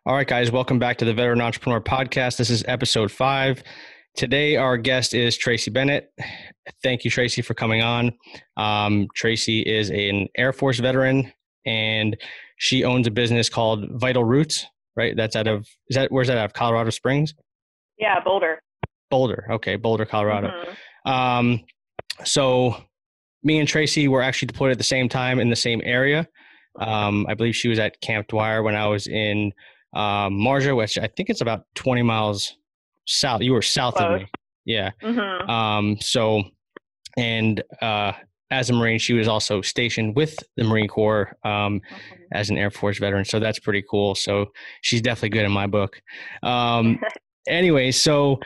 All right, guys, welcome back to the Veteran Entrepreneur Podcast. This is episode 5. Today, our guest is Traci Bennet. Thank you, Traci, for coming on. Traci is an Air Force veteran, and she owns a business called Vital Roots, right? Where's that out of? Colorado Springs? Yeah, Boulder. Boulder. Okay, Boulder, Colorado. Mm-hmm. So me and Traci were actually deployed at the same time in the same area. I believe she was at Camp Dwyer when I was in Marja, which I think it's about 20 miles south. You were south Close. of me. Yeah. Mm-hmm. As a Marine, she was also stationed with the Marine Corps as an Air Force veteran. So that's pretty cool. So she's definitely good in my book. Anyway, so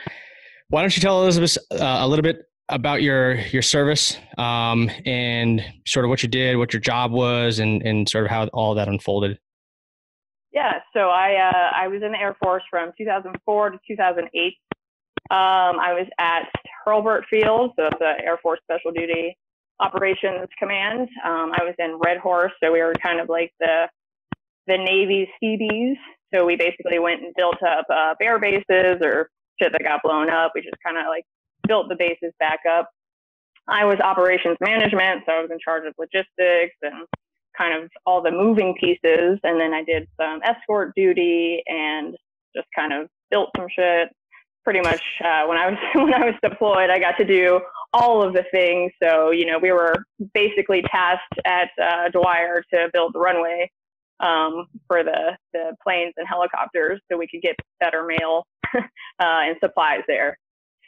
why don't you tell Elizabeth a little bit about your service and sort of what you did, what your job was, and sort of how all that unfolded. Yeah, so I was in the Air Force from 2004 to 2008. I was at Hurlburt Field, so it's the Air Force Special Duty Operations Command. I was in Red Horse, so we were kind of like the Navy's Seabees. So we basically went and built up air bases or shit that got blown up. We just kind of like built the bases back up. I was operations management, so I was in charge of logistics and kind of all the moving pieces. And then I did some escort duty and just kind of built some shit. Pretty much when I was deployed, I got to do all of the things. So, we were basically tasked at Dwyer to build the runway for the planes and helicopters so we could get better mail and supplies there.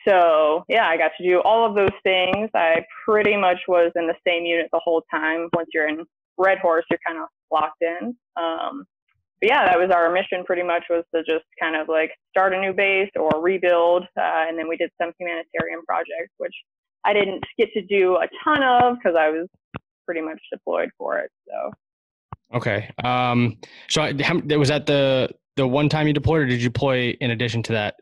So, yeah, I got to do all of those things. I pretty much was in the same unit the whole time. Once you're in Red Horse, you're kind of locked in. But yeah, that was our mission pretty much, was to just kind of like start a new base or rebuild. And then we did some humanitarian projects, which I didn't get to do a ton of because I was pretty much deployed for it. So. Okay. So was that the one time you deployed, or did you deploy in addition to that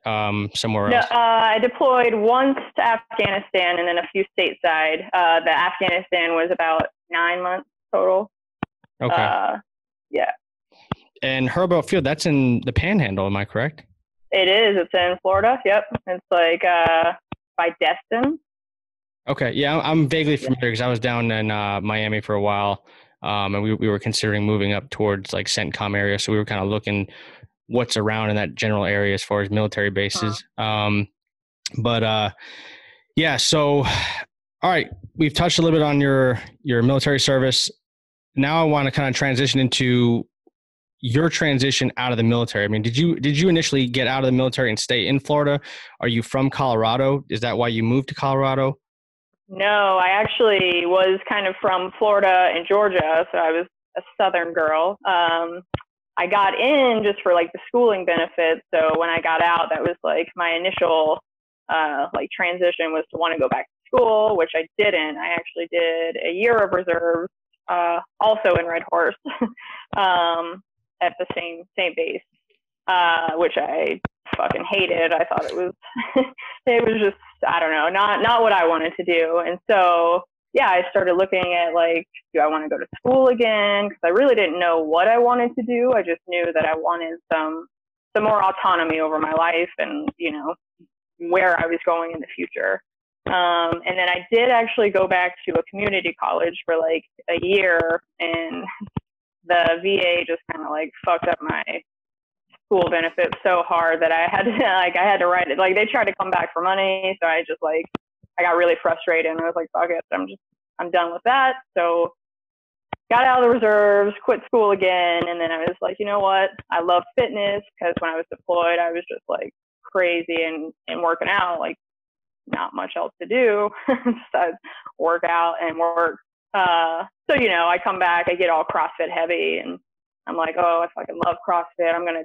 somewhere else? No, I deployed once to Afghanistan and then a few stateside. The Afghanistan was about 9 months total. Okay. Yeah. And Hurlburt Field, that's in the Panhandle, am I correct? It is. It's in Florida. Yep. It's like by Destin. Okay. Yeah, I'm vaguely familiar because I was down in Miami for a while. And we were considering moving up towards like CENTCOM area. So we were kind of looking what's around in that general area as far as military bases. Yeah, so, all right, we've touched a little bit on your military service. Now I want to kind of transition into your transition out of the military. I mean, did you initially get out of the military and stay in Florida? Are you from Colorado? Is that why you moved to Colorado? No, I actually was kind of from Florida and Georgia, so I was a Southern girl. I got in just for like the schooling benefits. So when I got out, that was like my initial like transition was to want to go back to school, which I didn't. I actually did a year of reserves, also in Red Horse, at the same base, which I fucking hated. I thought it was it was just, I don't know, not what I wanted to do. And so yeah, I started looking at like, do I want to go to school again? Because I really didn't know what I wanted to do. I just knew that I wanted some more autonomy over my life and where I was going in the future. And then I did actually go back to a community college for like a year, and the VA just kind of like fucked up my school benefits so hard that I had to write it. Like they tried to come back for money. So I got really frustrated and I was like, fuck it. I'm done with that. So got out of the reserves, quit school again. And then I was like, you know what? I love fitness, because when I was deployed, I was just like crazy and working out, like not much else to do. So work out and work. So, I come back, I get all CrossFit heavy, and I'm like, oh, I fucking love CrossFit. I'm gonna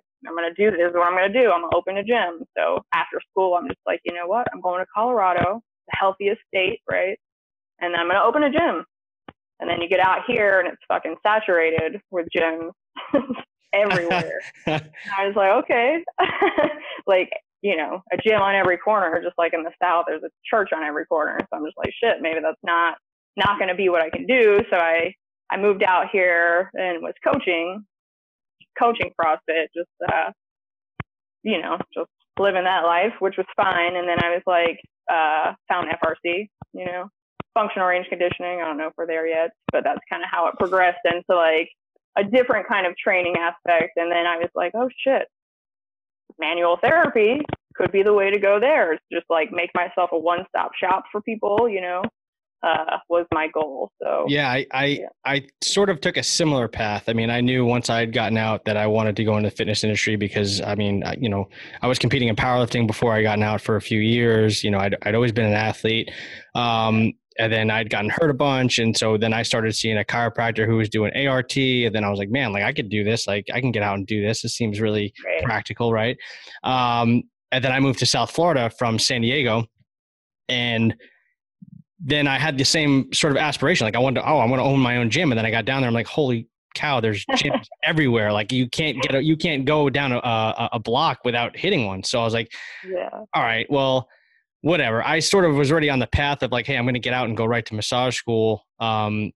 do this. This is what I'm gonna do. I'm gonna open a gym. So after school, I'm just like, you know what? I'm going to Colorado, the healthiest state, right? And I'm gonna open a gym. And then you get out here, and it's fucking saturated with gyms everywhere. I was like, okay, like a gym on every corner, just like in the South, there's a church on every corner. So I'm just like, shit, maybe that's not going to be what I can do. So I moved out here and was coaching. coaching CrossFit, just, just living that life, which was fine. And then I was like, found FRC, functional range conditioning. I don't know if we're there yet, but that's kind of how it progressed into like a different kind of training aspect. And then I was like, oh shit, manual therapy could be the way to go there. It's just like make myself a one-stop shop for people, was my goal. So yeah, I sort of took a similar path. I mean, I knew once I had gotten out that I wanted to go into the fitness industry because I mean, I was competing in powerlifting before I gotten out for a few years. I'd always been an athlete. And then I'd gotten hurt a bunch. And so then I started seeing a chiropractor who was doing ART. And then I was like, man, like I could do this. Like I can get out and do this. This seems really practical. Right. And then I moved to South Florida from San Diego. And then I had the same sort of aspiration. Like I want to own my own gym. And then I got down there. I'm like, holy cow, there's gyms everywhere. Like you can't go down a block without hitting one. So I was like, all right, well, whatever. I sort of was already on the path of like, hey, I'm going to get out and go right to massage school. And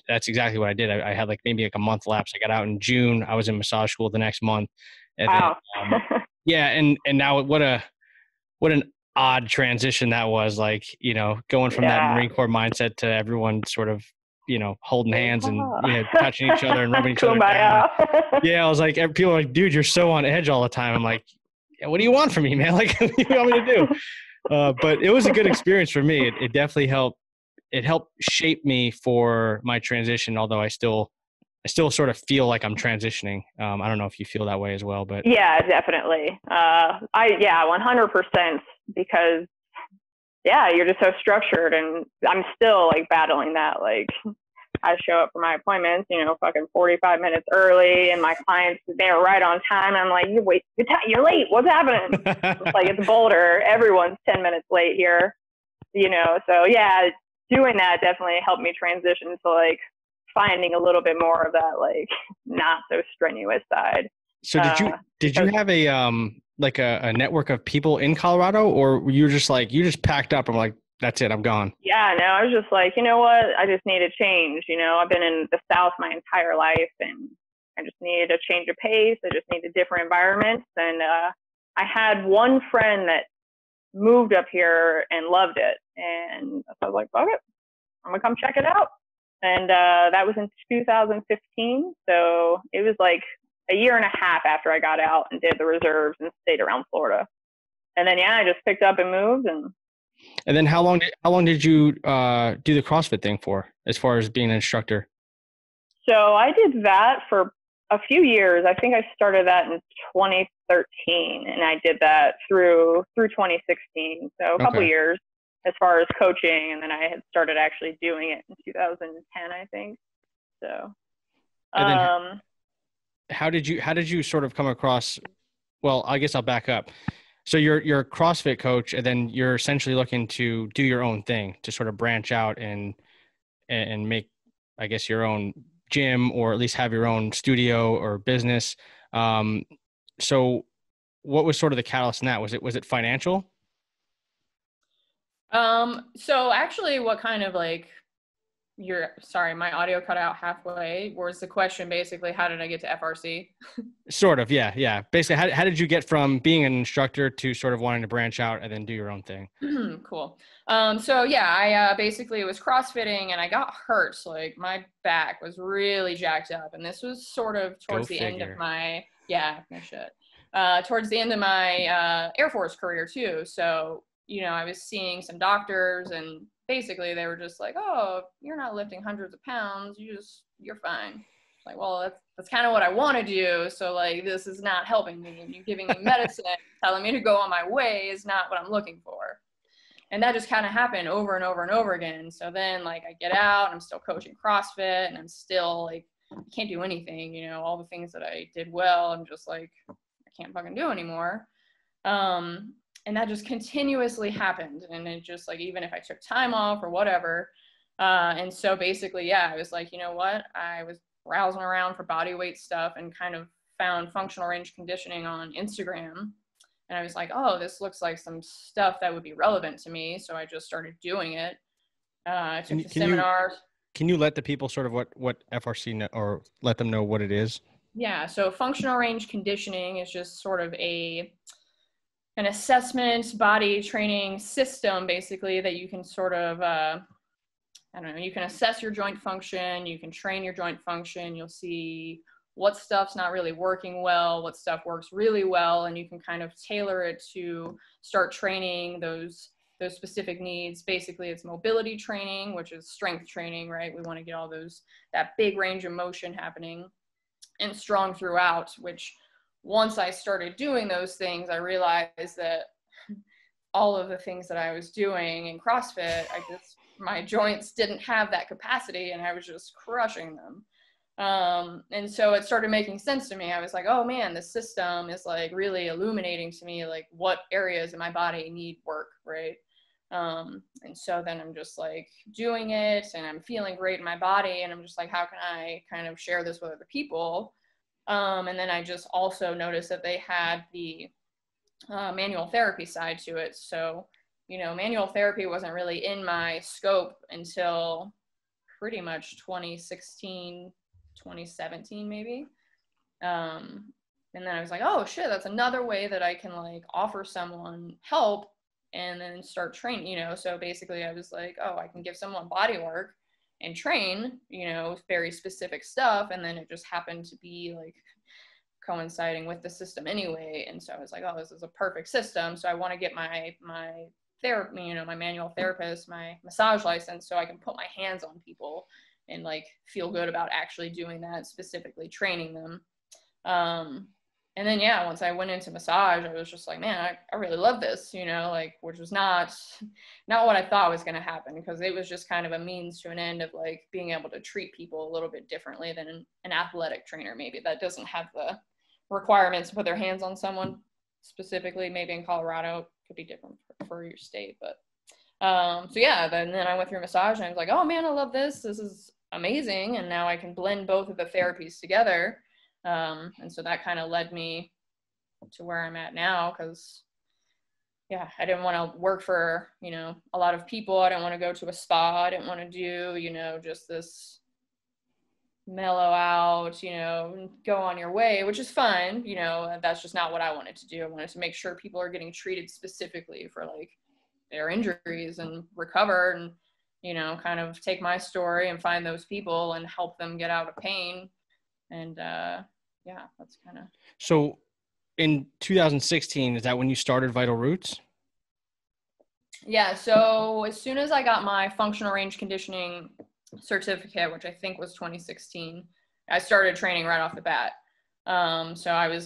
that's exactly what I did. I had like maybe like a month lapse. I got out in June. I was in massage school the next month. And wow. Then, and now what an odd transition that was, like, going from that Marine Corps mindset to everyone sort of, holding hands and, touching each other and rubbing each other down. Yeah. I was like, people are like, dude, you're so on edge all the time. I'm like, yeah, what do you want from me, man? Like, what do you want me to do? But it was a good experience for me. It definitely helped. It helped shape me for my transition. Although I still sort of feel like I'm transitioning. I don't know if you feel that way as well, but yeah, definitely. 100%, because you're just so structured, and I'm still like battling that. Like I show up for my appointments, fucking 45 minutes early, and my clients, they're right on time. I'm like, you're late. What's happening? It's like, it's Boulder. Everyone's 10 minutes late here, So yeah, doing that definitely helped me transition to like finding a little bit more of that, like not so strenuous side. So did you have a network of people in Colorado, or were you just like, you just packed up and like, that's it, I'm gone? Yeah, no, I was just like, you know what? I just need a change. I've been in the South my entire life, and I just needed a change of pace. I just needed different environments. And I had one friend that moved up here and loved it. And I was like, fuck it, I'm going to come check it out. And that was in 2015. So it was like a year and a half after I got out and did the reserves and stayed around Florida. And then, I just picked up and moved. And then how long did you do the CrossFit thing for, as far as being an instructor? So I did that for a few years. I think I started that in 2013, and I did that through 2016. So a couple years as far as coaching, and then I had started actually doing it in 2010, I think. So, how did you sort of come across? Well, I guess I'll back up. So you're a CrossFit coach, and then you're essentially looking to do your own thing, to sort of branch out and make, I guess, your own gym, or at least have your own studio or business. So what was sort of the catalyst in that? Was it financial? So actually, what kind of like sorry, my audio cut out halfway. Was the question basically, how did I get to FRC? Sort of, yeah. Basically, how did you get from being an instructor to sort of wanting to branch out and then do your own thing? Cool. So I basically was CrossFitting, and I got hurt. So like my back was really jacked up, and this was sort of towards the end of my towards the end of my Air Force career too. So I was seeing some doctors, and basically they were just like, oh, you're not lifting hundreds of pounds. You're fine. Like, well, that's kind of what I want to do. So like, this is not helping me. And you giving me medicine, telling me to go on my way is not what I'm looking for. And that just kind of happened over and over and over again. So then like I get out, and I'm still coaching CrossFit, and I'm still like, I can't do anything, all the things that I did well, I'm just like, I can't fucking do anymore. And that just continuously happened. And it just like, even if I took time off or whatever. And so basically, I was like, you know what? I was browsing around for body weight stuff and kind of found functional range conditioning on Instagram. And I was like, oh, this looks like some stuff that would be relevant to me. So I just started doing it. I took the seminars. Can you let the people sort of what FRC or let them know what it is? Yeah, so functional range conditioning is just sort of an assessment body training system, basically, that you can sort of, I don't know, you can assess your joint function, you can train your joint function, you'll see what stuff's not really working well, what stuff works really well, and you can kind of tailor it to start training those specific needs. Basically, it's mobility training, which is strength training, right? We want to get all that big range of motion happening, and strong throughout, which once I started doing those things, I realized that all of the things that I was doing in CrossFit, my joints didn't have that capacity, and I was just crushing them. And so it started making sense to me. I was like, oh man, this system is like really illuminating to me, like what areas in my body need work, right? And so then I'm just like doing it, and I'm feeling great in my body, and I'm just like, how can I kind of share this with other people? And then I just also noticed that they had the manual therapy side to it. So, manual therapy wasn't really in my scope until pretty much 2016, 2017, maybe. And then I was like, oh shit, that's another way that I can like offer someone help and then start training, So basically I was like, oh, I can give someone body work and train, very specific stuff. And then it just happened to be like coinciding with the system anyway. And so I was like, oh, this is a perfect system. So I want to get my therapy, my manual therapist, my massage license, so I can put my hands on people and like feel good about actually doing that, specifically training them. And then, yeah, once I went into massage, I was just like, man, I really love this, which was not what I thought was going to happen, because it was just kind of a means to an end of like being able to treat people a little bit differently than an athletic trainer, maybe that doesn't have the requirements to put their hands on someone specifically. Maybe in Colorado it could be different for your state, but so yeah, then I went through massage, and I was like, oh man, I love this is amazing. And now I can blend both of the therapies together. And so that kind of led me to where I'm at now, because yeah, I didn't want to work for, a lot of people. I didn't want to go to a spa. I didn't want to do, just this mellow out, go on your way, which is fun. That's just not what I wanted to do. I wanted to make sure people are getting treated specifically for like their injuries and recover, and, kind of take my story and find those people and help them get out of pain. And, yeah, that's kind of. So in 2016, is that when you started Vital Roots? Yeah. So as soon as I got my functional range conditioning certificate, which I think was 2016, I started training right off the bat. So I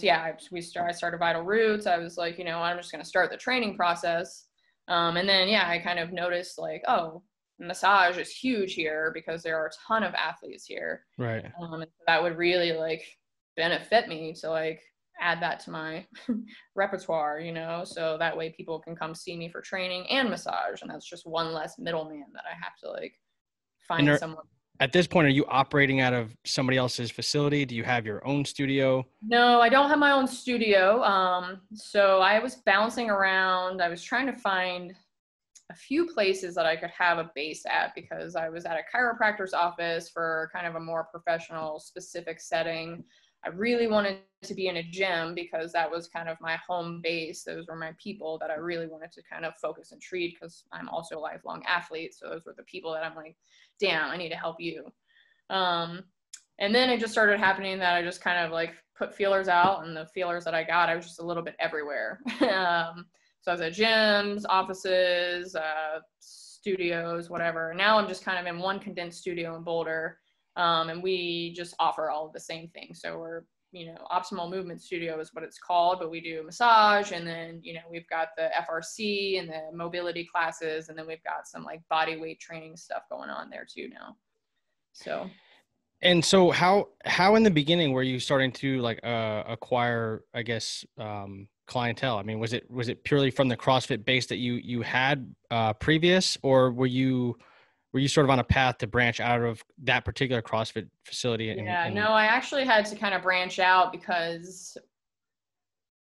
started Vital Roots. I was like, I'm just going to start the training process. And then, yeah, I kind of noticed like, oh, massage is huge here because there are a ton of athletes here. Right. And that would really like benefit me to like add that to my repertoire, so that way people can come see me for training and massage. And that's just one less middleman that I have to like find someone. At this point, are you operating out of somebody else's facility? Do you have your own studio? No, I don't have my own studio. So I was bouncing around. I was trying to find a few places that I could have a base at, because I was at a chiropractor's office for kind of a more professional, specific setting. I really wanted to be in a gym because that was kind of my home base. Those were my people that I really wanted to kind of focus and treat, because I'm also a lifelong athlete. So those were the people that I'm like, damn, I need to help you. And then it just started happening that I just kind of like put feelers out, and the feelers that I got, I was just a little bit everywhere. So I was at gyms, offices, studios, whatever. Now I'm just kind of in one condensed studio in Boulder. And we just offer all of the same things. So we're, Optimal Movement Studio is what it's called, but we do massage, and then, we've got the FRC and the mobility classes, and then we've got some like body weight training stuff going on there too now. So. And so how in the beginning were you starting to like acquire, I guess, clientele? I mean, was it purely from the CrossFit base that you had previous, or were you sort of on a path to branch out of that particular CrossFit facility? No, I actually had to kind of branch out because,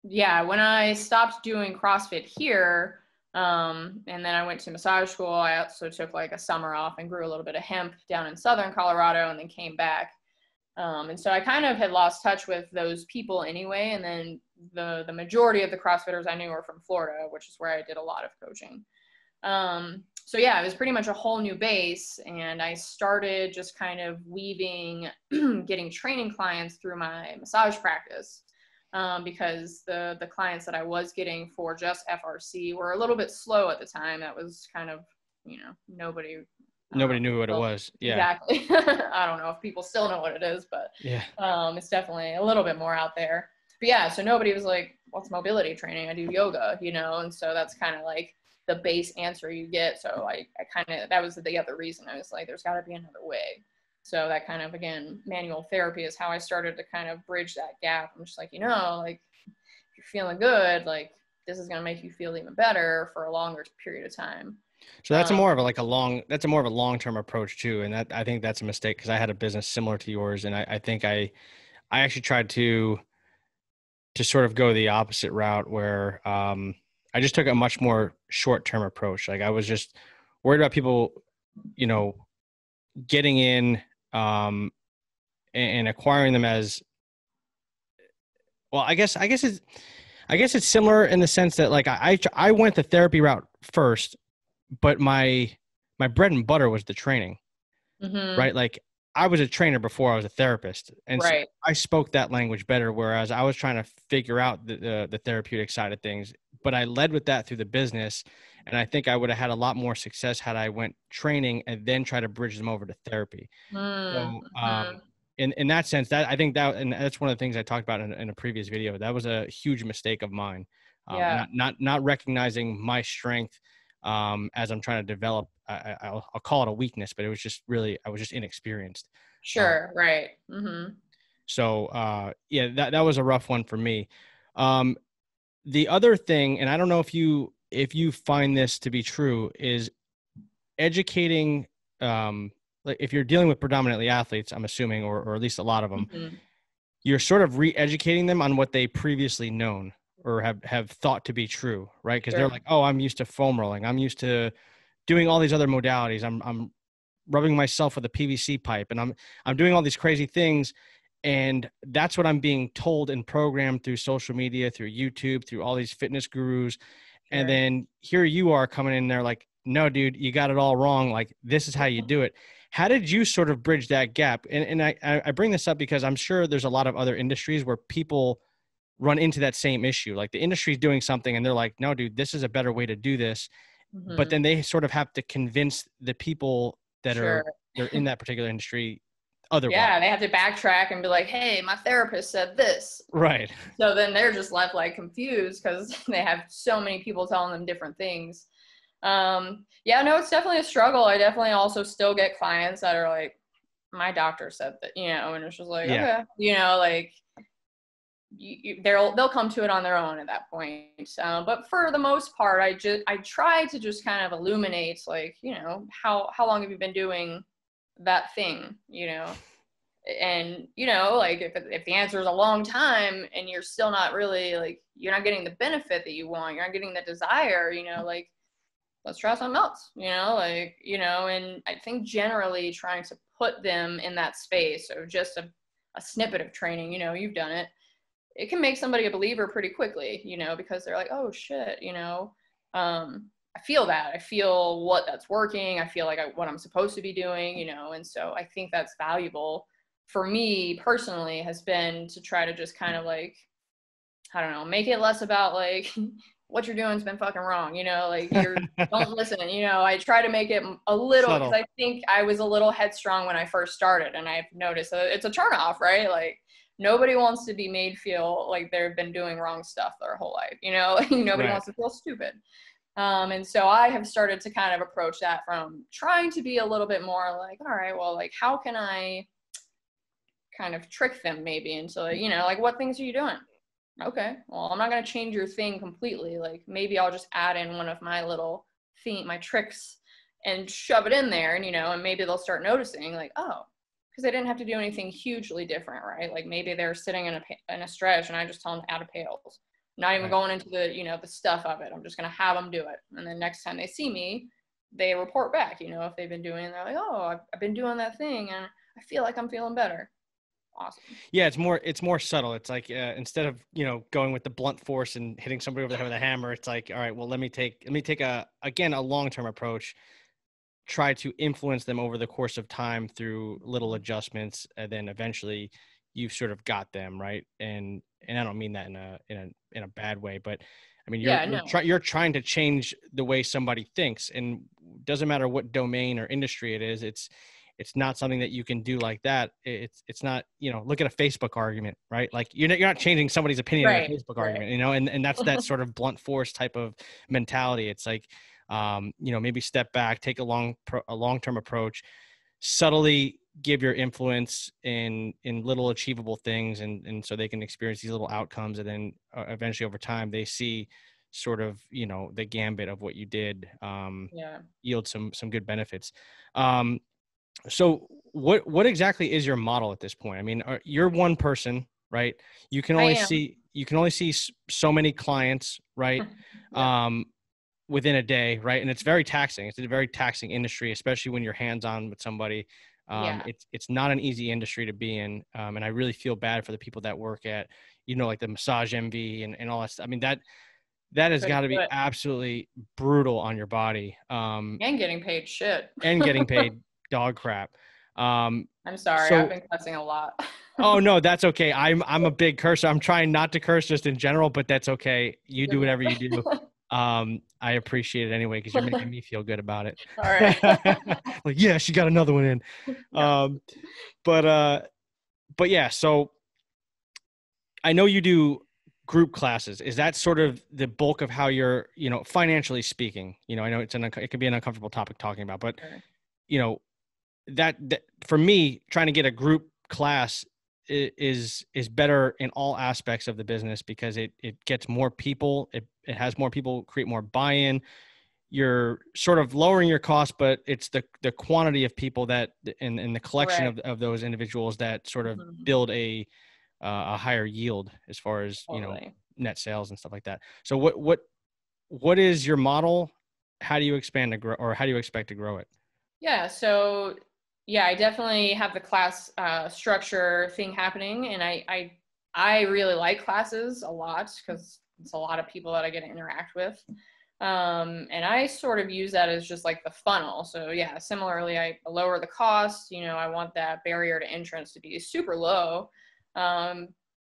yeah, when I stopped doing CrossFit here, and then I went to massage school, I also took like a summer off and grew a little bit of hemp down in Southern Colorado, and then came back. And so I kind of had lost touch with those people anyway. And then the majority of the CrossFitters I knew were from Florida, which is where I did a lot of coaching. So yeah, it was pretty much a whole new base. And I started just kind of weaving, getting training clients through my massage practice. Because the clients that I was getting for just FRC were a little bit slow at the time. That was kind of, nobody knew what it was. Yeah. Exactly. I don't know if people still know what it is, but yeah, it's definitely a little bit more out there. But yeah, so nobody was like, what's mobility training? I do yoga, and so that's kind of like the base answer you get. So I kind of, that was the other reason. I was like, there's got to be another way. So that kind of, again, manual therapy is how I started to kind of bridge that gap. I'm just like, like if you're feeling good, like this is going to make you feel even better for a longer period of time. So that's more of a long-term approach too. And that, I think that's a mistake, because I had a business similar to yours. And I think I actually tried to sort of go the opposite route, where I just took a much more short-term approach. Like I was just worried about people, getting in and acquiring them as well. I guess it's similar in the sense that like I went the therapy route first, but my bread and butter was the training, right? Like I was a trainer before I was a therapist, and so I spoke that language better. Whereas I was trying to figure out the therapeutic side of things, but I led with that through the business, and I think I would have had a lot more success had I went training and then try to bridge them over to therapy. So in that sense, that I think that, and that's one of the things I talked about in a previous video. That was a huge mistake of mine. Not recognizing my strength as I'm trying to develop. I'll call it a weakness, but it was just really, I was just inexperienced. Sure. Right. So yeah, that was a rough one for me. The other thing, and I don't know if you find this to be true, is educating, like if you're dealing with predominantly athletes, I'm assuming, or at least a lot of them, you're sort of re-educating them on what they previously known or have thought to be true, right? Because they're like, oh, I'm used to foam rolling, I'm used to doing all these other modalities, I'm rubbing myself with a PVC pipe, and I'm doing all these crazy things, and that's what I'm being told and programmed through social media, through YouTube, through all these fitness gurus. And then here you are coming in there like, no, dude, you got it all wrong. Like, this is how you do it. How did you sort of bridge that gap? And I bring this up because I'm sure there's a lot of other industries where people run into that same issue. Like the industry is doing something and they're like, no, dude, this is a better way to do this. But then they sort of have to convince the people that they're in that particular industry otherwise. Yeah, they have to backtrack and be like, hey, my therapist said this. Right. So then they're just left like confused because they have so many people telling them different things. Yeah, no, it's definitely a struggle. I definitely also still get clients that are like, my doctor said that, and it's just like, okay, like they'll come to it on their own at that point. But for the most part, I try to just kind of illuminate, like, how long have you been doing that thing, and like if the answer is a long time and you're still not really, like, you're not getting the benefit that you want, you're not getting the desire, like, let's try something else, like, and I think generally trying to put them in that space of just a snippet of training, you've done it, it can make somebody a believer pretty quickly, because they're like, oh shit, I feel that. I feel what that's working. I feel like what I'm supposed to be doing, and so I think that's valuable for me personally, has been to try to just kind of like, I don't know, make it less about like what you're doing's been fucking wrong, like don't listen, I try to make it a little, because I think I was a little headstrong when I first started, and I've noticed it's a turnoff, right? Like nobody wants to be made feel like they've been doing wrong stuff their whole life, nobody wants to feel stupid. And so I have started to kind of approach that from trying to be a little bit more like, all right, well, like, how can I kind of trick them maybe into, like, what things are you doing? Okay, well, I'm not going to change your thing completely. Like, maybe I'll just add in one of my little my tricks and shove it in there, and, and maybe they'll start noticing, like, oh, because they didn't have to do anything hugely different, right? Like maybe they're sitting in a stretch and I just tell them to add a pails. Not even going into the, the stuff of it. I'm just going to have them do it. And then next time they see me, they report back, if they've been doing it, they're like, oh, I've been doing that thing and I feel like I'm feeling better. awesome. Yeah, it's more subtle. It's like instead of, you know, going with the blunt force and hitting somebody over the head with a hammer, it's like, all right, well, let me take a long-term approach, try to influence them over the course of time through little adjustments, and then eventually you've sort of got them, right? And I don't mean that in a bad way, but I mean Yeah, no. you're trying to change the way somebody thinks, and doesn't matter what domain or industry it is. It's not something that you can do like that. It's not, you know, look at a Facebook argument, right? Like you're not changing somebody's opinion in a Right, Facebook right. argument, you know, and that's that sort of blunt force type of mentality. It's like, you know, maybe step back, take a long-term approach, subtly give your influence in little achievable things, and so they can experience these little outcomes, and then eventually over time they see sort of, you know, the gambit of what you did yield some good benefits. So what exactly is your model at this point? I mean, you're one person, right? You can only see so many clients, right? Within a day, right? And it's very taxing. It's a very taxing industry, especially when you're hands-on with somebody. It's not an easy industry to be in. And I really feel bad for the people that work at, you know, like the massage MV and all that stuff. I mean, that has got to be absolutely brutal on your body. And getting paid shit. And getting paid dog crap. I'm sorry, I've been cussing a lot. Oh no, that's okay. I'm a big cursor. I'm trying not to curse just in general, but that's okay. You do whatever you do. I appreciate it anyway, because you're making me feel good about it. All right. Like, yeah, she got another one in. But yeah, so I know you do group classes. Is that sort of the bulk of how you're, you know, financially speaking? You know, I know it can be an uncomfortable topic talking about, but you know, that for me, trying to get a group class is better in all aspects of the business, because it gets more people, it has more people, create more buy-in. You're sort of lowering your cost, but it's the quantity of people that and the collection of those individuals that sort of build a higher yield as far as, you know, net sales and stuff like that. So what is your model? How do you expand to grow, or how do you expect to grow it? Yeah. So yeah, I definitely have the class structure thing happening, and I really like classes a lot, because it's a lot of people that I get to interact with. And I sort of use that as just like the funnel. So yeah, similarly, I lower the cost. You know, I want that barrier to entrance to be super low,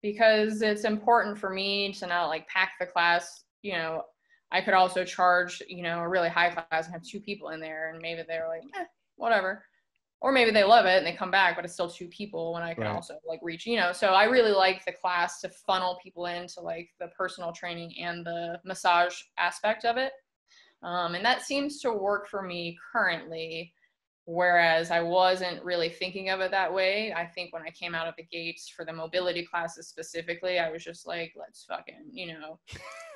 because it's important for me to not like pack the class. You know, I could also charge, you know, a really high class and have 2 people in there, and maybe they're like, whatever. Or maybe they love it and they come back, but it's still 2 people when I can also like reach, you know. So I really like the class to funnel people into like the personal training and the massage aspect of it. And that seems to work for me currently, whereas I wasn't really thinking of it that way. I think when I came out of the gates for the mobility classes specifically, I was just like, let's fucking, you know,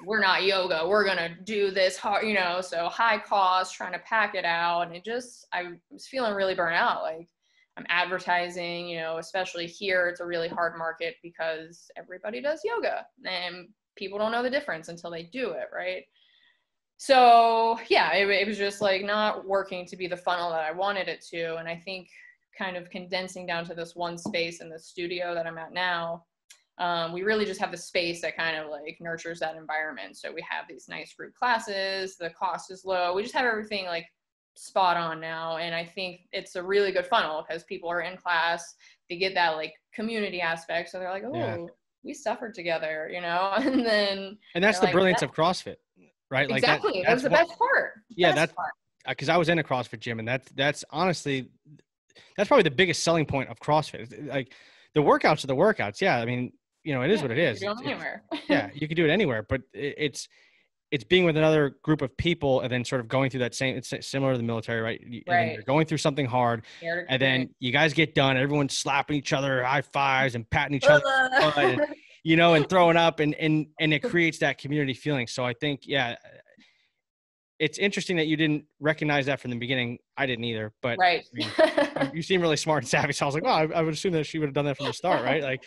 we're not yoga, we're gonna do this hard, you know, so high cost, trying to pack it out. And I was feeling really burnt out. Like, I'm advertising, you know, especially here, it's a really hard market because everybody does yoga and people don't know the difference until they do it, right? So yeah, it was just like not working to be the funnel that I wanted it to. And I think kind of condensing down to this one space in the studio that I'm at now, we really just have the space that kind of like nurtures that environment. So we have these nice group classes, the cost is low. We just have everything like spot on now. And I think it's a really good funnel because people are in class, they get that like community aspect. So they're like, oh, we suffered together, you know? And that's the brilliance of CrossFit, right? Like exactly. That's the best part. Yeah. That's because I was in a CrossFit gym, and that's honestly, that's probably the biggest selling point of CrossFit. Like, the workouts are the workouts. Yeah. I mean, you know, it is what it is. You can do it anywhere. Yeah. You can do it anywhere, but it's being with another group of people and then sort of going through that same, it's similar to the military, right? And then you're going through something hard, and then you guys get done, everyone's slapping each other, high fives and patting each other, and, you know, and throwing up, and it creates that community feeling. So I think, yeah, it's interesting that you didn't recognize that from the beginning. I didn't either, but I mean, you seem really smart and savvy. So I was like, well, I would assume that she would have done that from the start, right? Like,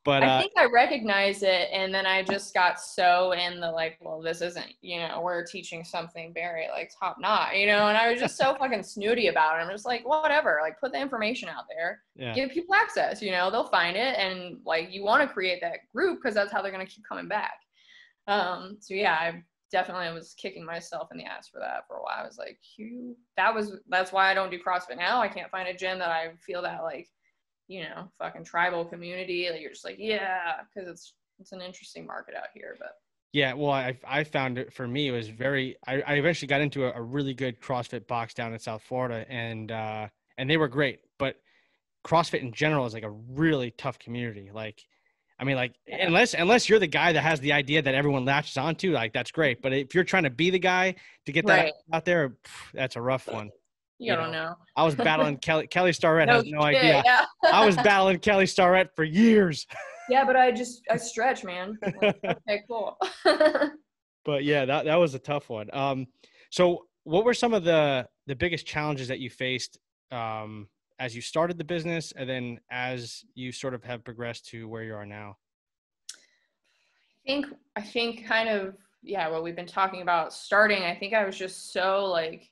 But I think I recognized it, and then I just got so in the like, well, this isn't, we're teaching something very like top notch, and I was just so fucking snooty about it. I'm just like, whatever, like put the information out there, give people access, they'll find it, and like you want to create that group because that's how they're gonna keep coming back. So yeah, I definitely was kicking myself in the ass for that for a while. I was like, that's why I don't do CrossFit now. I can't find a gym that I feel that like, fucking tribal community. Like you're just like, yeah, because it's an interesting market out here. But yeah, well, I found it for me, it was I eventually got into a really good CrossFit box down in South Florida, and they were great, but CrossFit in general is like a really tough community. Like, I mean, like unless you're the guy that has the idea that everyone latches onto, like that's great. But if you're trying to be the guy to get that out there, that's a rough one. You don't know. I was battling Kelly Starrett has no shit, idea. Yeah. I was battling Kelly Starrett for years. Yeah, but I stretch, man. Like, okay, cool. But yeah, that was a tough one. So what were some of the biggest challenges that you faced as you started the business, and then as you sort of have progressed to where you are now? I think kind of, what we've been talking about starting, I think I was just so like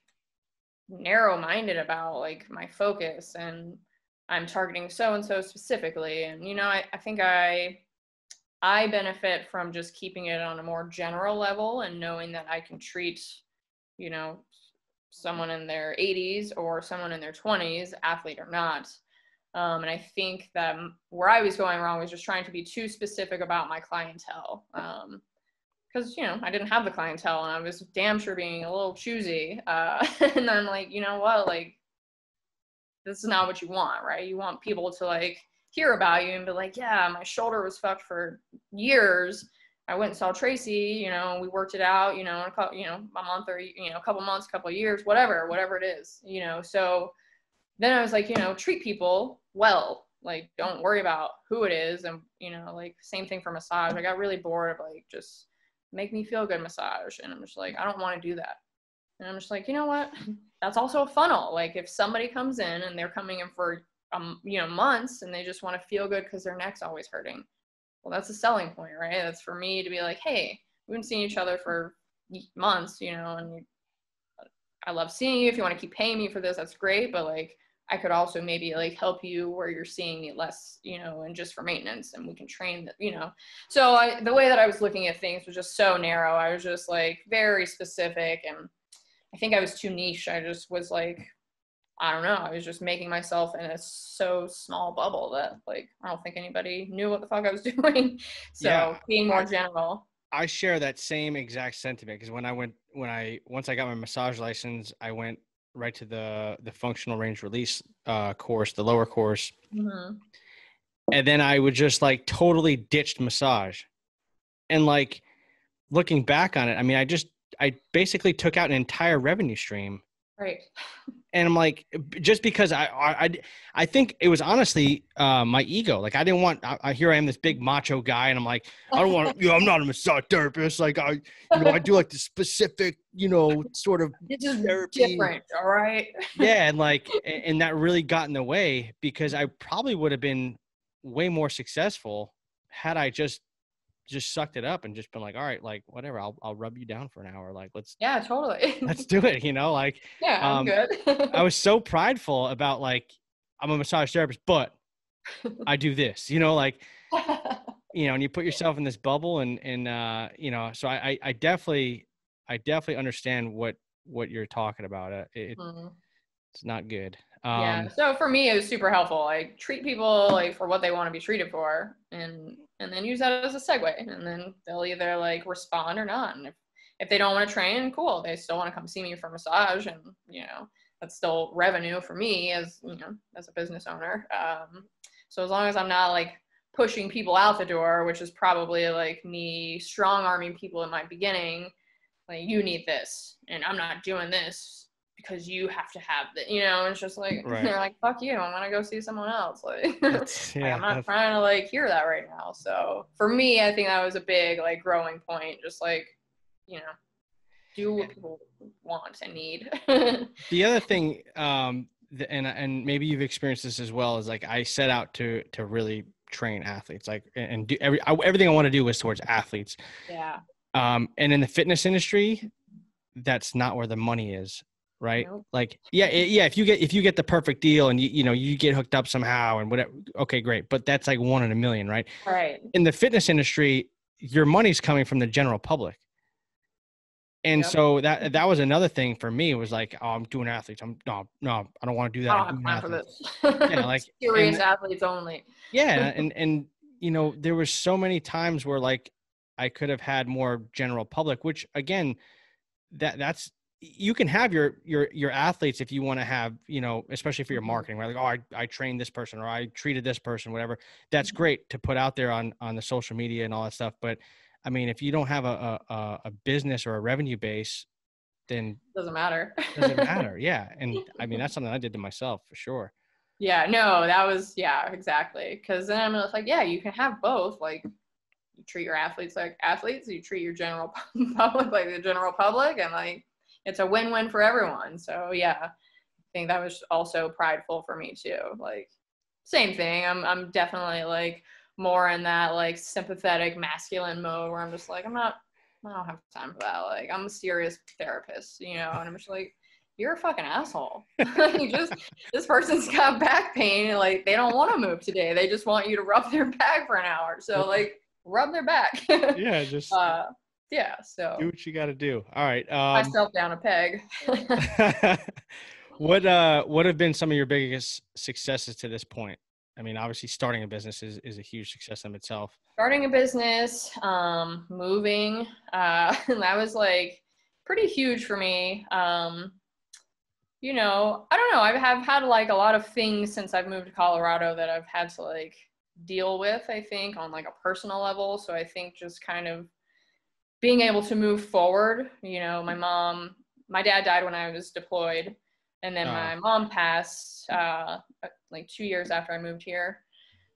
narrow-minded about like my focus, and I'm targeting so-and-so specifically. And, I think I benefit from just keeping it on a more general level and knowing that I can treat, someone in their 80s or someone in their 20s, athlete or not. And I think that where I was going wrong was just trying to be too specific about my clientele. Because, I didn't have the clientele, and I was damn sure being a little choosy. And I'm like, you know what, like, this is not what you want, right? You want people to like hear about you and be like, yeah, my shoulder was fucked for years. I went and saw Traci, we worked it out, in a month or, a couple months, couple of years, whatever it is, So then I was like, treat people well, like, don't worry about who it is. And, like same thing for massage. I got really bored of like, just make me feel good massage. And I'm just like, I don't want to do that. And I'm just like, you know what? That's also a funnel. Like if somebody comes in and they're coming in for, months, and they just want to feel good because their neck's always hurting. Well, that's a selling point, right? That's for me to be like, hey, we've been seeing each other for months, and I love seeing you. If you want to keep paying me for this, that's great. But like, I could also maybe like help you where you're seeing me less, and just for maintenance, and we can train that, So the way that I was looking at things was just so narrow. I was just like very specific, and I think I was too niche. I just was like, I don't know. I was just making myself in a so small bubble that like, I don't think anybody knew what the fuck I was doing. So being more general. I share that same exact sentiment, because once I got my massage license, I went right to the functional range release course, the lower course. Mm-hmm. And then I would just like totally ditched massage. And like looking back on it, I mean, I basically took out an entire revenue stream. Right. And I'm like, just because I think it was honestly my ego. Like I didn't want, here I am, this big macho guy, and I'm like, I don't want to, I'm not a massage therapist. Like I do like the specific, sort of it's just therapy. Different. All right. Yeah. And like, and that really got in the way, because I probably would have been way more successful had I just sucked it up and just been like, all right, like whatever, I'll rub you down for an hour. Like, totally. let's do it. Like, yeah, I'm good. I was so prideful about like, I'm a massage therapist, but I do this, like, and you put yourself in this bubble and so I definitely understand what you're talking about. It's not good. Yeah. So for me, it was super helpful. Like treat people like for what they want to be treated for, and then use that as a segue, and then they'll either like respond or not. And if they don't want to train, cool. They still want to come see me for massage, and that's still revenue for me as as a business owner. So as long as I'm not like pushing people out the door, which is probably like me strong arming people in my beginning, like you need this, and I'm not doing this because you have to have that, it's just like, right. They're like, fuck you, I'm gonna go see someone else. Like, I'm not trying to like hear that right now. So for me, I think that was a big like growing point, just like, do what people want and need. The other thing, and maybe you've experienced this as well, is like I set out to really train athletes, like, and do everything I want to do is towards athletes. Yeah. And in the fitness industry, that's not where the money is, right? Nope. Like, yeah, if you get the perfect deal and you get hooked up somehow and whatever, okay, great. But that's like 1 in a million, right? Right. In the fitness industry, your money's coming from the general public. And Yep. so that was another thing for me. It was like, oh, I'm doing athletes. No, I don't want to do that. I I'm don't doing have time athletes. for this. Yeah, like Serious athletes only. yeah, and there was so many times where like I could have had more general public, which again, that's you can have your athletes if you want to have, especially for your marketing, right? Like, oh, I trained this person or I treated this person, whatever. That's great to put out there on the social media and all that stuff. But I mean, if you don't have a business or a revenue base, then Doesn't matter. doesn't matter. Yeah. And I mean, that's something I did to myself for sure. Yeah, no, that was, yeah, exactly. Because then I'm like, yeah, you can have both. Like, you treat your athletes like athletes, you treat your general public like the general public, and like, it's a win-win for everyone. So yeah, I think that was also prideful for me too. Like, same thing. I'm definitely like more in that like sympathetic masculine mode where I'm just like, I don't have time for that. Like, I'm a serious therapist, and I'm just like, you're a fucking asshole. This person's got back pain and like they don't want to move today. They just want you to rub their back for an hour. So like rub their back. Yeah, just yeah. So do what you got to do. All right. myself down a peg. What have been some of your biggest successes to this point? I mean, obviously starting a business is a huge success in itself. Starting a business, moving, that was like pretty huge for me. I don't know. I have had like a lot of things since I've moved to Colorado that I've had to like deal with, I think, on like a personal level. So I think just kind of being able to move forward, my dad died when I was deployed, and then my mom passed like 2 years after I moved here.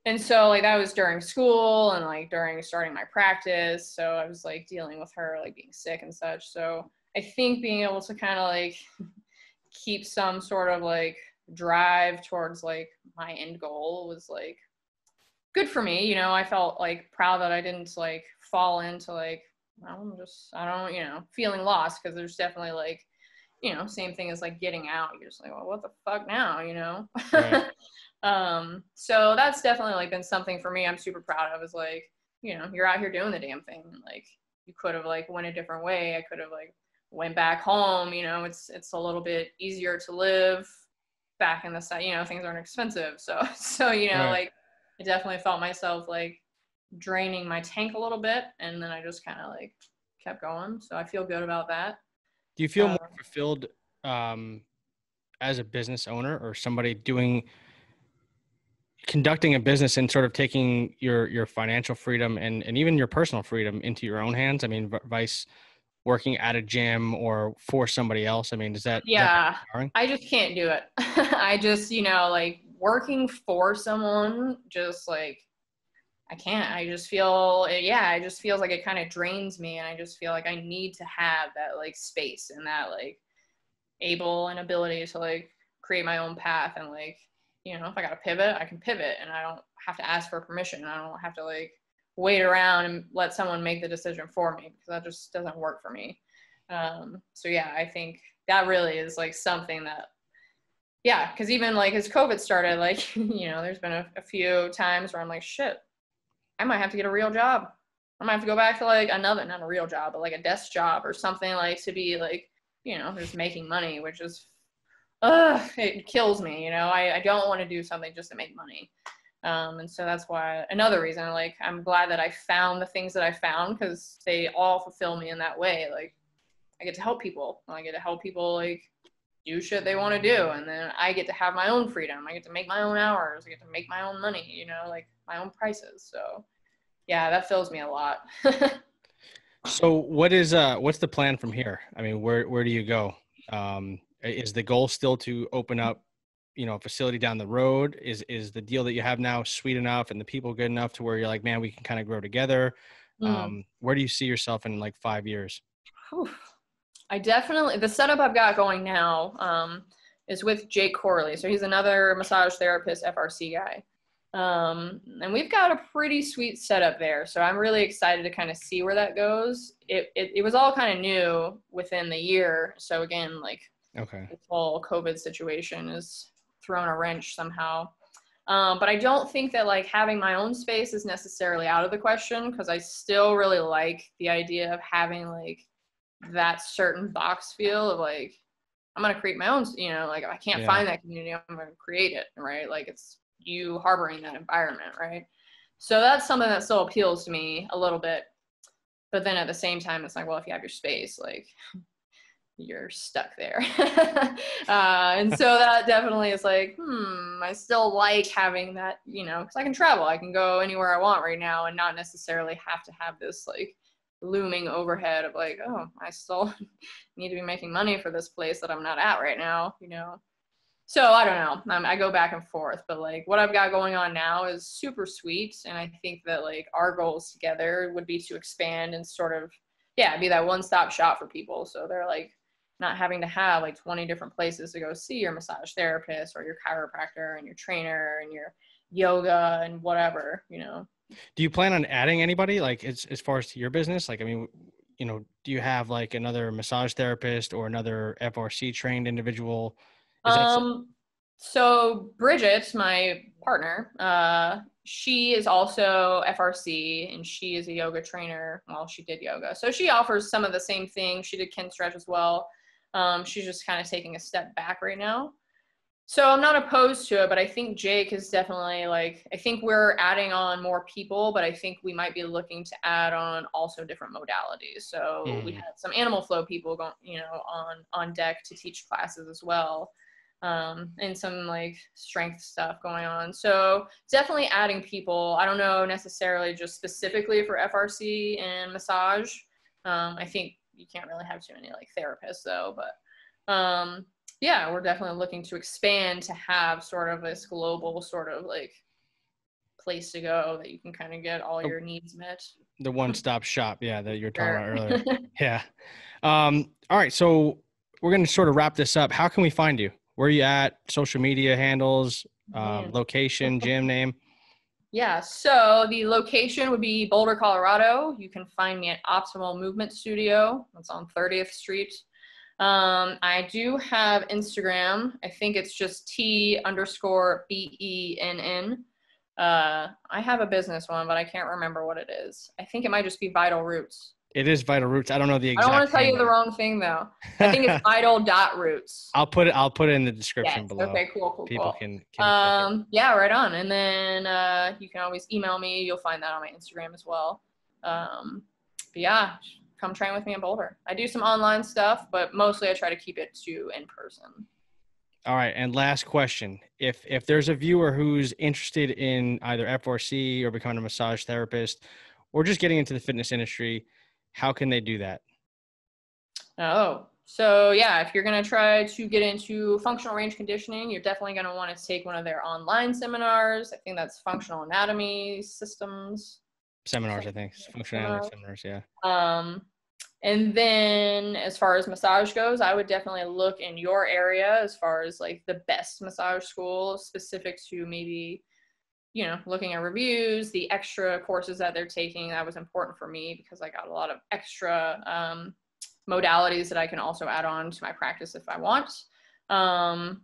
And so like that was during school and like during starting my practice. So I was like dealing with her like being sick and such. So I think being able to kind of like keep some sort of like drive towards like my end goal was like good for me. I felt like proud that I didn't like fall into like, feeling lost, because there's definitely like, same thing as like getting out. You're just like, well, what the fuck now, Right. So that's definitely like been something for me I'm super proud of, is like, you're out here doing the damn thing. Like, you could have like went a different way. I could have like went back home. It's a little bit easier to live back in the side, things aren't expensive. So Right. like I definitely felt myself like draining my tank a little bit, and then I just kind of like kept going. So I feel good about that. Do you feel more fulfilled as a business owner or somebody conducting a business and sort of taking your financial freedom and even your personal freedom into your own hands? I mean, vice working at a gym or for somebody else. I mean, is that I just can't do it. I just, like working for someone, just like, I can't. I just feel, it just feels like it kind of drains me. And I just feel like I need to have that like space and that like able and ability to like create my own path. And like, if I got to pivot, I can pivot, and I don't have to ask for permission. I don't have to like wait around and let someone make the decision for me, because that just doesn't work for me. So yeah, I think that really is like something that, yeah, because even like as COVID started, like, there's been a few times where I'm like, shit, I might have to get a real job. I might have to go back to like not a real job, but like a desk job or something, like to be like, just making money, which is, it kills me. I don't want to do something just to make money. And so that's why, another reason, like, I'm glad that I found the things that I found, because they all fulfill me in that way. Like, I get to help people. I get to help people like do shit they want to do, and then I get to have my own freedom. I get to make my own hours. I get to make my own money, like my own prices. So yeah, that fills me a lot. So what's the plan from here? I mean, where do you go? Is the goal still to open up, a facility down the road? Is the deal that you have now sweet enough and the people good enough to where you're like, man, we can kind of grow together? Where do you see yourself in like 5 years? I definitely, the setup I've got going now is with Jake Corley. So he's another massage therapist, FRC guy. And we've got a pretty sweet setup there. So I'm really excited to kind of see where that goes. It was all kind of new within the year. So again, like this whole COVID situation is thrown a wrench somehow. But I don't think that like having my own space is necessarily out of the question, because I still really like the idea of having like that certain box feel of like, I'm going to create my own, you know, like if I can't find that community, I'm going to create it, right? Like it's you harboring that environment, right? So that's something that still appeals to me a little bit. But then at the same time, it's like, well, if you have your space, like you're stuck there. And so that definitely is like, I still like having that, you know, because I can travel. I can go anywhere I want right now and not necessarily have to have this like looming overhead of like, oh, I still need to be making money for this place that I'm not at right now, you know? So I don't know. I go back and forth, but like what I've got going on now is super sweet. And I think that like our goals together would be to expand and sort of, be that one-stop shop for people. So they're like not having to have like 20 different places to go see your massage therapist or your chiropractor and your trainer and your yoga and whatever, you know. Do you plan on adding anybody like as far as to your business? Like, I mean, you know, do you have like another massage therapist or another FRC trained individual? So Bridget, my partner, she is also FRC and she is a yoga trainer. Well, she did yoga. So she offers some of the same things. She did kin stretch as well. She's just kind of taking a step back right now. So I'm not opposed to it, but I think Jake is definitely like, I think we're adding on more people, but I think we might be looking to add on also different modalities. So we had some animal flow people going, you know, on deck to teach classes as well. And some like strength stuff going on. So definitely adding people. I don't know necessarily just specifically for FRC and massage. I think you can't really have too many like therapists though, but we're definitely looking to expand to have sort of this global sort of like place to go that you can kind of get all your needs met. The one-stop shop, that you were talking about earlier. Yeah. All right, so we're going to sort of wrap this up. How can we find you? Where are you at? Social media handles, location, gym name? Yeah, so the location would be Boulder, Colorado. You can find me at Optimal Movement Studio. That's on 30th Street. I do have Instagram. I think it's just T_BENN. I have a business one, but I can't remember what it is. I think it might just be Vital Roots. It is Vital Roots. I don't know the exact. I don't want to tell you the wrong thing though. I think it's vital.roots. I'll put it in the description below. Okay, cool. People can right on. And then you can always email me. You'll find that on my Instagram as well. Come train with me in Boulder. I do some online stuff, but mostly I try to keep it to in person. All right. And last question. If there's a viewer who's interested in either FRC or becoming a massage therapist or just getting into the fitness industry, how can they do that? So if you're going to try to get into functional range conditioning, you're definitely going to want to take one of their online seminars. I think that's functional anatomy systems. Seminars, I think. Functionality seminars, yeah. And then as far as massage goes, I would definitely look in your area as far as like the best massage school specific to maybe, you know, looking at reviews, the extra courses that they're taking. That was important for me because I got a lot of extra modalities that I can also add on to my practice if I want. So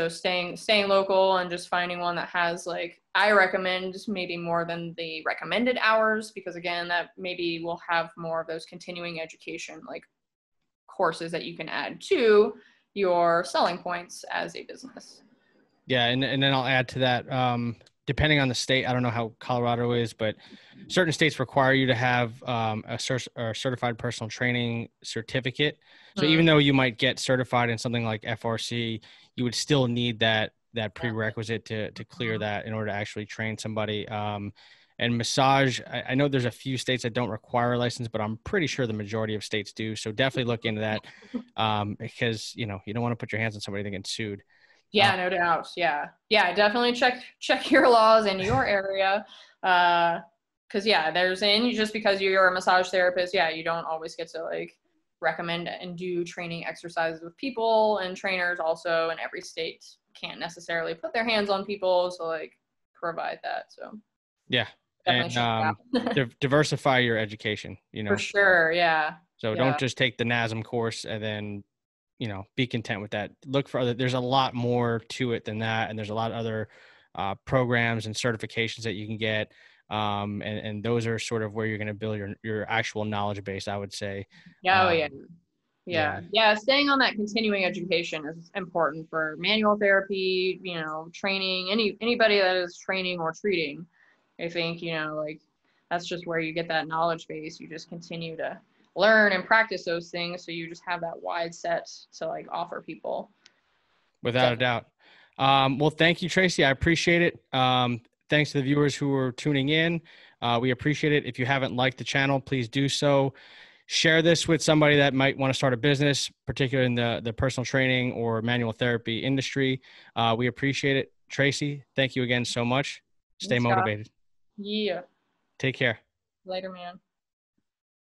staying local and just finding one that has like, I recommend maybe more than the recommended hours, because again, that maybe will have more of those continuing education, like courses that you can add to your selling points as a business. Yeah. And then I'll add to that, depending on the state, I don't know how Colorado is, but certain states require you to have a certified personal training certificate. So even though you might get certified in something like FRC, you would still need that prerequisite to clear that in order to actually train somebody. And massage, I know there's a few states that don't require a license, but I'm pretty sure the majority of states do. So definitely look into that because, you know, you don't want to put your hands on somebody that gets sued. Yeah, no doubt. Yeah, definitely check your laws in your area. Because just because you're a massage therapist, you don't always get to like recommend and do training exercises with people, and trainers also in every state can't necessarily put their hands on people. So like provide that. So Yeah. definitely check it out. Diversify your education, you know. For sure. Yeah. So don't just take the NASM course and then, you know, be content with that. Look for other, there's a lot more to it than that. And there's a lot of other programs and certifications that you can get. And those are sort of where you're going to build your actual knowledge base, I would say. Oh, yeah. Staying on that continuing education is important for manual therapy, you know, training, anybody that is training or treating. I think, you know, like that's just where you get that knowledge base. You just continue to learn and practice those things. So you just have that wide set to like offer people. Without a doubt. Well, thank you, Traci. I appreciate it. Thanks to the viewers who are tuning in. We appreciate it. If you haven't liked the channel, please do so. Share this with somebody that might want to start a business, particularly in the personal training or manual therapy industry. We appreciate it. Traci, thank you again so much. Stay motivated. Yeah. Take care. Later, man.